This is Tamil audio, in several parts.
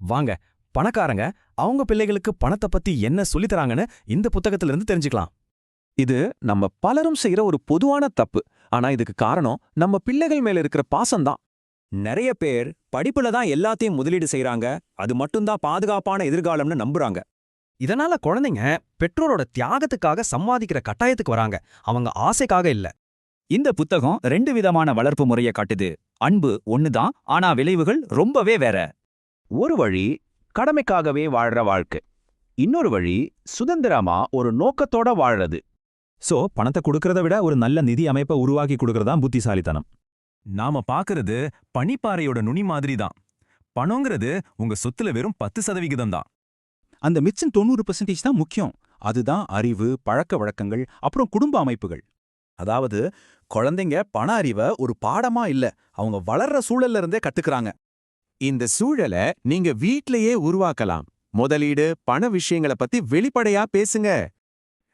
வாங்க, பணக்காரங்க அவங்க பிள்ளைகளுக்கு பணத்தை பத்தி என்ன சொல்லித் தராங்கன்னு இந்த புத்தகத்திலிருந்து தெரிஞ்சுக்கலாம். இது நம்ம பலரும் செய்யற ஒரு பொதுவான தப்பு. ஆனா இதுக்கு காரணம் நம்ம பிள்ளைகள் மேல இருக்கிற பாசம்தான். நிறைய பேர் படிப்புல தான் எல்லாத்தையும் முதலீடு செய்றாங்க, அது மட்டும்தான் பாதுகாப்பான எதிர்காலம்னு நம்புறாங்க. இதனால குழந்தைங்க பெற்றோரோட தியாகத்துக்காக சம்பாதிக்கிற கட்டாயத்துக்கு வராங்க, அவங்க ஆசைக்காக இல்ல. இந்த புத்தகம் 2 விதமான வளர்ப்பு முறைய காட்டுது. அன்பு ஒண்ணுதான், ஆனா விளைவுகள் ரொம்பவே வேற. ஒரு வழி கடமைக்காகவே வாழ்ற வாழ்க்கை, இன்னொரு வழி சுதந்திரமா ஒரு நோக்கத்தோட வாழறது. சோ பணத்தை கொடுக்கறத விட ஒரு நல்ல நிதி அமைப்பை உருவாக்கி கொடுக்கறதா புத்திசாலித்தனம். நாம பாக்குறது பனிப்பாறையோட நுனி மாதிரி தான். பணங்கிறது உங்க சொத்துல வெறும் 10% தான். அந்த மிச்சம் 90% தான் முக்கியம். அதுதான் அறிவு, பழக்க வழக்கங்கள், அப்புறம் குடும்ப அமைப்புகள். அதாவது குழந்தைங்க பண அறிவை ஒரு பாடமா இல்ல, அவங்க வளர்ற சூழல்ல இருந்தே கத்துக்கறாங்க. இந்த சூழலை நீங்க வீட்லயே உருவாக்கலாம். முதலீடு, பண விஷயங்களை பத்தி வெளிப்படையா பேசுங்க.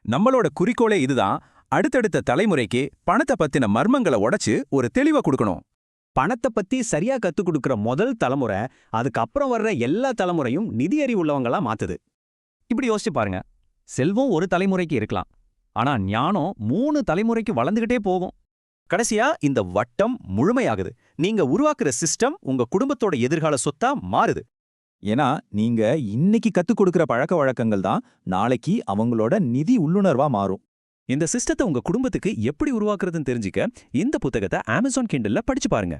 நம்மளோட குறிக்கோளே இதுதான். அடுத்தடுத்த தலைமுறைக்கு பணத்தை பத்தின மர்மங்களை உடைச்சு ஒரு தெளிவை கொடுக்கணும். பணத்தை பத்தி சரியா கத்துக் கொடுக்கிற முதல் தலைமுறை அதுக்கப்புறம் வர்ற எல்லா தலைமுறையும் நிதியறிவு உள்ளவங்களா மாத்துது. இப்படி யோசிச்சு பாருங்க, செல்வம் ஒரு தலைமுறைக்கு இருக்கலாம், ஆனா ஞானம் 3 தலைமுறைக்கு வளர்ந்துகிட்டே போகும். கடைசியா இந்த வட்டம் முழுமையாகுது. நீங்க உருவாக்குற சிஸ்டம் உங்க குடும்பத்தோட எதிர்கால சொத்தா மாறுது. ஏன்னா நீங்க இன்னைக்கு கத்துக் கொடுக்கிற பழக்க வழக்கங்கள் தான் நாளைக்கு அவங்களோட நிதி உள்ளுணர்வா மாறும். இந்த சிஸ்டத்தை உங்க குடும்பத்துக்கு எப்படி உருவாக்குறதுன்னு தெரிஞ்சுக்க இந்த புத்தகத்தை Amazon Kindleல படிச்சு பாருங்க.